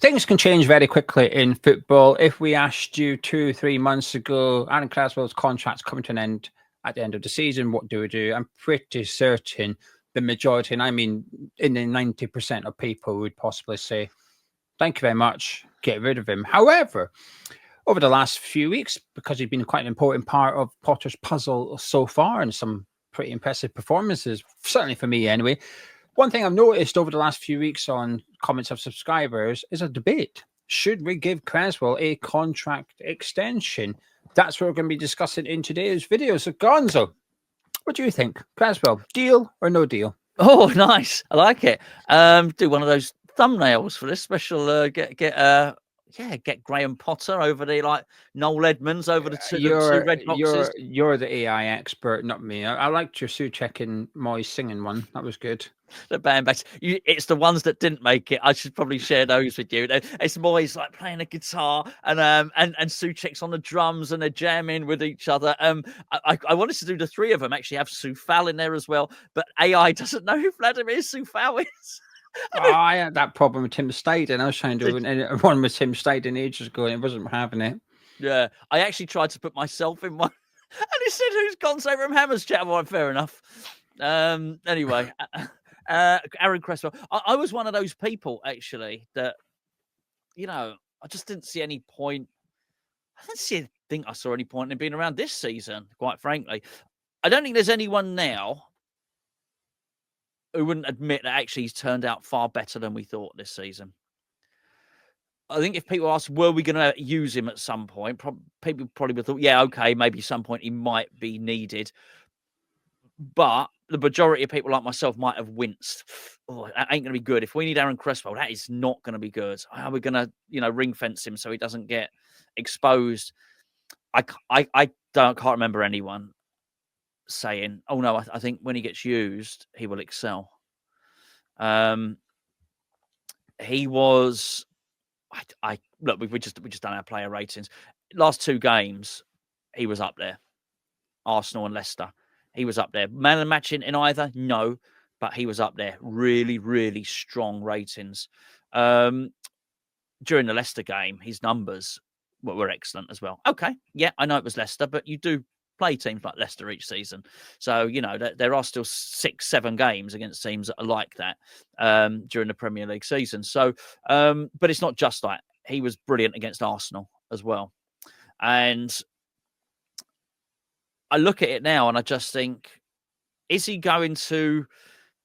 Things can change very quickly in football. If we asked you 2-3 months ago, Aaron Cresswell's contract's coming to an end at the end of the season, what do we do? I'm pretty certain the majority, and I mean in the 90% of people would possibly say, thank you very much, get rid of him. However, over the last few weeks, because he's been quite an important part of Potter's puzzle so far and some pretty impressive performances, certainly for me anyway, one thing I've noticed over the last few weeks on comments of subscribers is a debate. Should we give Cresswell a contract extension? That's what we're going to be discussing in today's video. So, Gonzo, what do you think? Cresswell, deal or no deal? Oh, nice. I like it. Do one of those thumbnails for this special. Get Graham Potter over there, like Noel Edmonds over the two red boxes. You're the AI expert, not me. I liked your Sue checking Moyes singing one. That was good. The band backs. It's the ones that didn't make it. I should probably share those with you. It's Moyes like playing a guitar and Suchek's on the drums and they're jamming with each other. I wanted to do the three of them, actually have Soufal in there as well, but AI doesn't know who Vladimir Soufal is. I had that problem with Tim Staden. I was trying to do one with Tim Staden ages ago and it wasn't having it. Yeah, I actually tried to put myself in one and it said, who's Gonzo from Hammer's chat? Well, fair enough. Anyway, Aaron Cresswell. I was one of those people, actually, that, I just didn't see any point. I didn't think I saw any point in being around this season, quite frankly. I don't think there's anyone now who wouldn't admit that actually he's turned out far better than we thought this season. I think if people ask, were we going to use him at some point, people probably would have thought, yeah, okay, maybe at some point he might be needed. But the majority of people like myself might have winced. Oh, that ain't going to be good. If we need Aaron Cresswell, that is not going to be good. How are we going to, ring fence him so he doesn't get exposed? I can't remember anyone saying, oh no, I think when he gets used, he will excel. He was, look, we just done our player ratings. Last two games, he was up there. Arsenal and Leicester, he was up there. Man of the match in either, no, but he was up there. Really, really strong ratings. During the Leicester game, his numbers were excellent as well. Okay, yeah, I know it was Leicester, but you do play teams like Leicester each season. So, there are still 6-7 games against teams that are like that during the Premier League season. So, but it's not just that. He was brilliant against Arsenal as well. And I look at it now and I just think, is he going to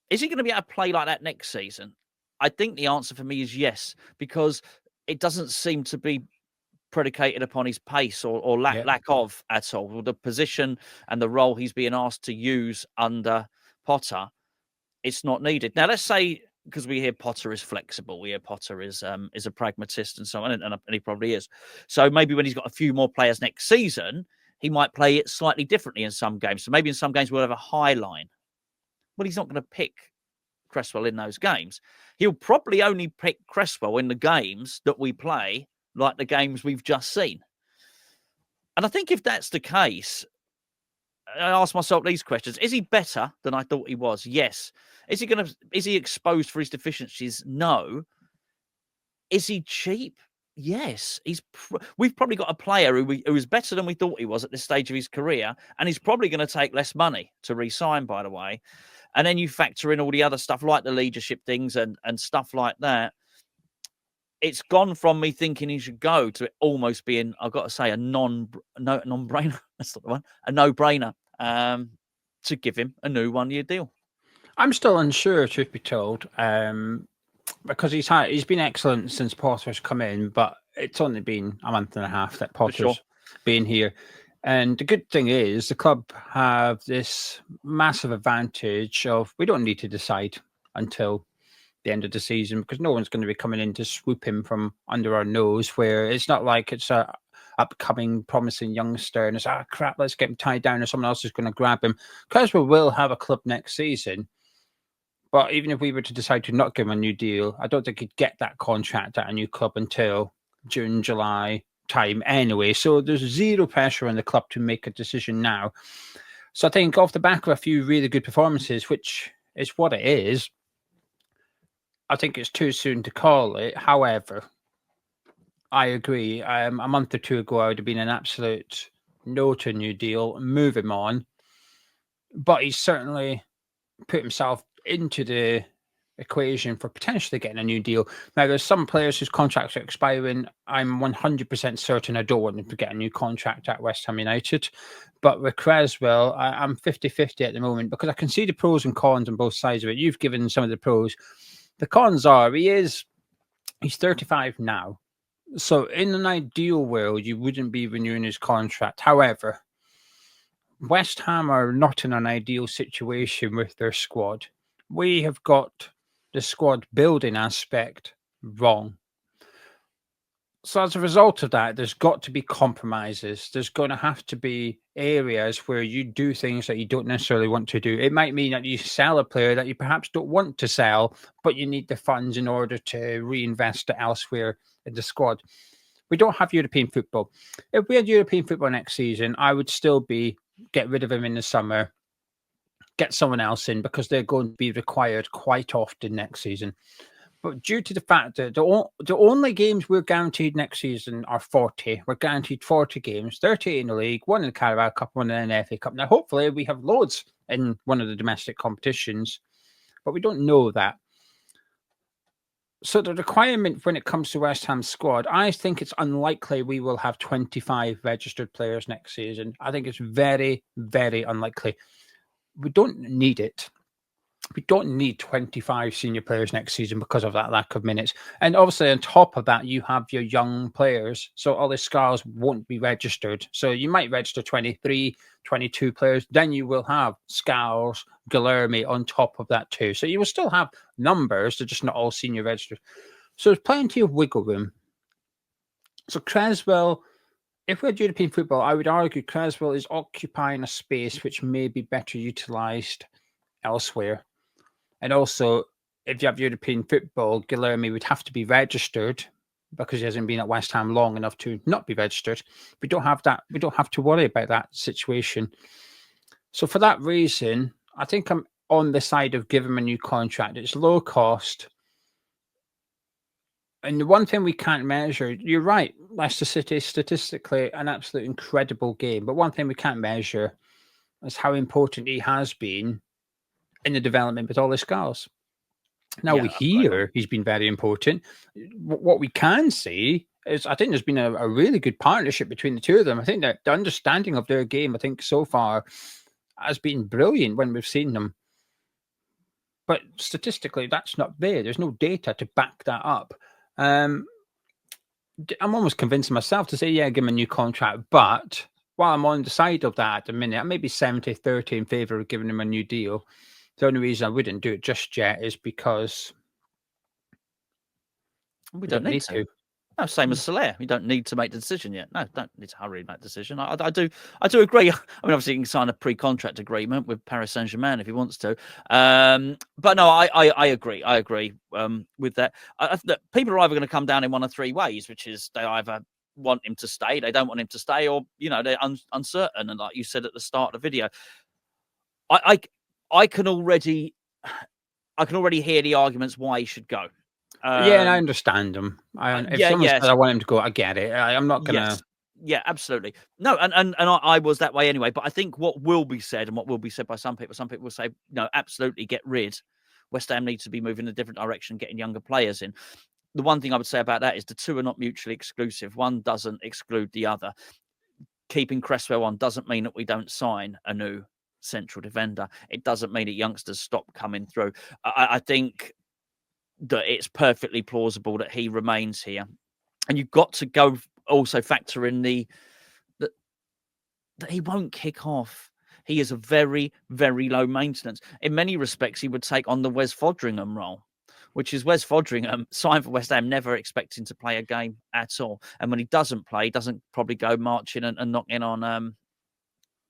be able to play like that next season? I think the answer for me is yes, because it doesn't seem to be predicated upon his pace or lack of at all. The position and the role he's being asked to use under Potter, it's not needed. Now, let's say, because we hear Potter is flexible, we hear Potter is a pragmatist and so on, and he probably is. So maybe when he's got a few more players next season, he might play it slightly differently in some games. So maybe in some games we'll have a high line. Well, he's not going to pick Cresswell in those games. He'll probably only pick Cresswell in the games that we play, like the games we've just seen. And I think if that's the case, I ask myself these questions. Is he better than I thought he was? Yes. Is he exposed for his deficiencies? No. Is he cheap? Yes. We've probably got a player who is better than we thought he was at this stage of his career, and he's probably going to take less money to re-sign, by the way. And then you factor in all the other stuff like the leadership things and stuff like that. It's gone from me thinking he should go to it almost being, I've got to say, a non-brainer. That's not the one. A no-brainer to give him a new one-year deal. I'm still unsure, truth be told, because he's been excellent since Potter's come in, but it's only been a month and a half that Potter's been here. And the good thing is the club have this massive advantage of we don't need to decide until the end of the season, because no one's going to be coming in to swoop him from under our nose, where it's not like it's a upcoming promising youngster and it's crap, let's get him tied down or someone else is going to grab him. Cresswell will have a club next season, but even if we were to decide to not give him a new deal, I don't think he'd get that contract at a new club until June, July time anyway. So there's zero pressure on the club to make a decision now. So I think off the back of a few really good performances, which is what it is, I think it's too soon to call it. However, I agree. A month or two ago, I would have been an absolute no to a new deal, move him on. But he's certainly put himself into the equation for potentially getting a new deal. Now, there's some players whose contracts are expiring. I'm 100% certain I don't want them to get a new contract at West Ham United. But with Cresswell, I'm 50-50 at the moment because I can see the pros and cons on both sides of it. You've given some of the pros. The cons are he's 35 now. So in an ideal world, you wouldn't be renewing his contract. However, West Ham are not in an ideal situation with their squad. We have got the squad building aspect wrong. So as a result of that, there's got to be compromises. There's going to have to be areas where you do things that you don't necessarily want to do. It might mean that you sell a player that you perhaps don't want to sell, but you need the funds in order to reinvest it elsewhere in the squad. We don't have European football. If we had European football next season, I would still get rid of him in the summer, get someone else in because they're going to be required quite often next season. But due to the fact that the only games we're guaranteed next season are 40, we're guaranteed 40 games, 38 in the league, one in the Carabao Cup, one in the FA Cup. Now, hopefully, we have loads in one of the domestic competitions, but we don't know that. So the requirement when it comes to West Ham's squad, I think it's unlikely we will have 25 registered players next season. I think it's very, very unlikely. We don't need it. We don't need 25 senior players next season because of that lack of minutes. And obviously, on top of that, you have your young players. So all the scars won't be registered. So you might register 23, 22 players. Then you will have Scars, Guilherme on top of that too. So you will still have numbers. They're just not all senior registered. So there's plenty of wiggle room. So Cresswell, if we had European football, I would argue Cresswell is occupying a space which may be better utilised elsewhere. And also, if you have European football, Guilherme would have to be registered because he hasn't been at West Ham long enough to not be registered. We don't have that. We don't have to worry about that situation. So for that reason, I think I'm on the side of giving him a new contract. It's low cost. And the one thing we can't measure, you're right, Leicester City is statistically an absolute incredible game. But one thing we can't measure is how important he has been in the development with all the scars. Now we hear he's been very important. What we can see is I think there's been a really good partnership between the two of them. I think that the understanding of their game, I think so far has been brilliant when we've seen them. But statistically, that's not there. There's no data to back that up. I'm almost convincing myself to say, yeah, give him a new contract. But while I'm on the side of that at the minute, I may be 70-30 in favour of giving him a new deal. The only reason I wouldn't do it just yet is because we don't need to. No, same as Soler. You don't need to make the decision yet. No, don't need to hurry to make the decision. I do agree. I mean, obviously, he can sign a pre-contract agreement with Paris Saint-Germain if he wants to. But no, I agree. I agree with that. People are either going to come down in one of three ways, which is they either want him to stay, they don't want him to stay, or they're uncertain. And like you said at the start of the video, I can already hear the arguments why he should go. Yeah, and I understand them. If someone says I want him to go, I get it. I'm not going to. Yeah, absolutely. No, and I was that way anyway. But I think what will be said and what will be said by some people will say, no, absolutely get rid. West Ham needs to be moving in a different direction, getting younger players in. The one thing I would say about that is the two are not mutually exclusive. One doesn't exclude the other. Keeping Cresswell on doesn't mean that we don't sign a new central defender. It doesn't mean that youngsters stop coming through. I think that it's perfectly plausible that he remains here, and you've got to go also factor in that he won't kick off. He is a very, very low maintenance. In many respects, he would take on the Wes Foderingham role, which is Wes Foderingham signed for West Ham, never expecting to play a game at all. And when he doesn't play, he doesn't probably go marching and knocking on.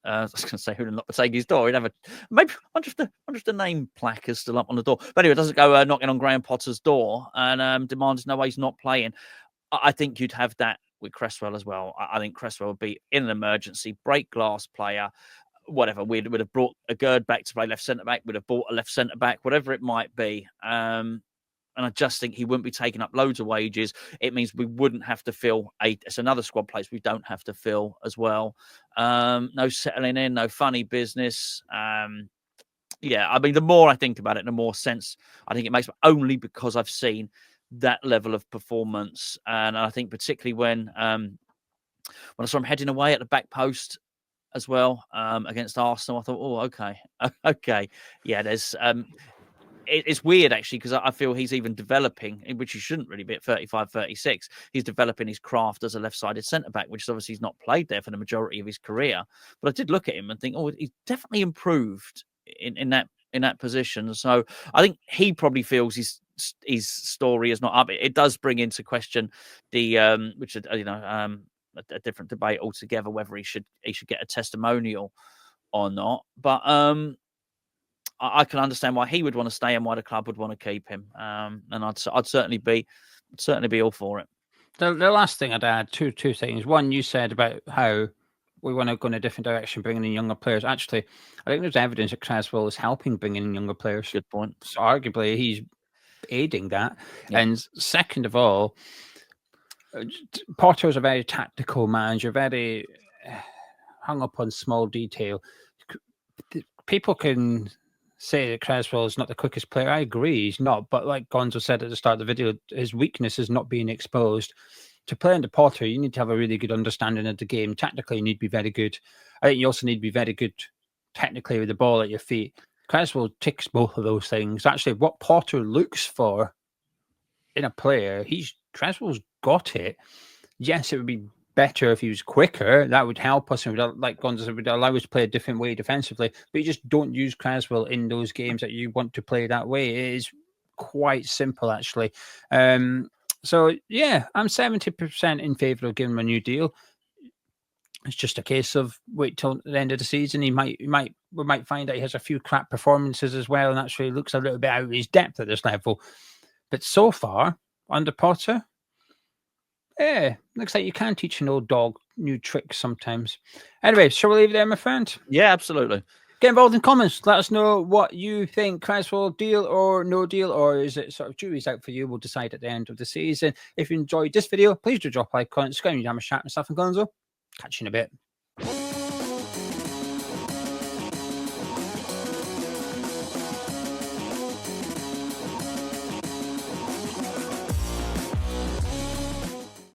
I was going to say who knocked Lopetegui's door. He'd have maybe I wonder if the name plaque is still up on the door. But anyway, it doesn't go knocking on Graham Potter's door and demands no way he's not playing. I think you'd have that with Cresswell as well. I think Cresswell would be in an emergency, break glass player, whatever. We'd have brought a Gerd back to play left centre back. We'd have bought a left centre back, whatever it might be. And I just think he wouldn't be taking up loads of wages. It means we wouldn't have to fill it's another squad place we don't have to fill as well. No settling in, no funny business. Yeah, I mean, the more I think about it, the more sense I think it makes, only because I've seen that level of performance. And I think particularly when I saw him heading away at the back post as well against Arsenal, I thought, oh, okay. Okay. Yeah, there's it's weird, actually, because I feel he's even developing, which he shouldn't really be at 35, 36. He's developing his craft as a left-sided centre-back, which is obviously he's not played there for the majority of his career. But I did look at him and think, oh, he's definitely improved in that position. So I think he probably feels his story is not up. It does bring into question the which is, a different debate altogether, whether he should get a testimonial or not. But I can understand why he would want to stay and why the club would want to keep him. And I'd certainly be all for it. The last thing I'd add, two things. One, you said about how we want to go in a different direction, bringing in younger players. Actually, I think there's evidence that Cresswell is helping bring in younger players. Good point. So arguably, he's aiding that. Yeah. And second of all, Potter's a very tactical manager, very hung up on small detail. People can say that Cresswell is not the quickest player. I agree, he's not. But like Gonzo said at the start of the video, his weakness is not being exposed. To play under Potter, you need to have a really good understanding of the game. Tactically, you need to be very good. I think you also need to be very good technically with the ball at your feet. Cresswell ticks both of those things. Actually, what Potter looks for in a player, Cresswell's got it. Yes, it would be better if he was quicker. That would help us, and would, like Gonzo said, would allow us to play a different way defensively. But you just don't use Cresswell in those games that you want to play that way. It is quite simple, actually. So yeah, I'm 70% in favour of giving him a new deal. It's just a case of wait till the end of the season. We might find that he has a few crap performances as well, and actually looks a little bit out of his depth at this level. But so far, under Potter, yeah, looks like you can teach an old dog new tricks sometimes. Anyway, shall we leave it there, my friend? Yeah, absolutely. Get involved in comments. Let us know what you think. Cresswell, deal or no deal, or is it sort of jury's out for you? We'll decide at the end of the season. If you enjoyed this video, please do drop a like, comment, subscribe, and have a chat with myself and Gonzo. Catch you in a bit.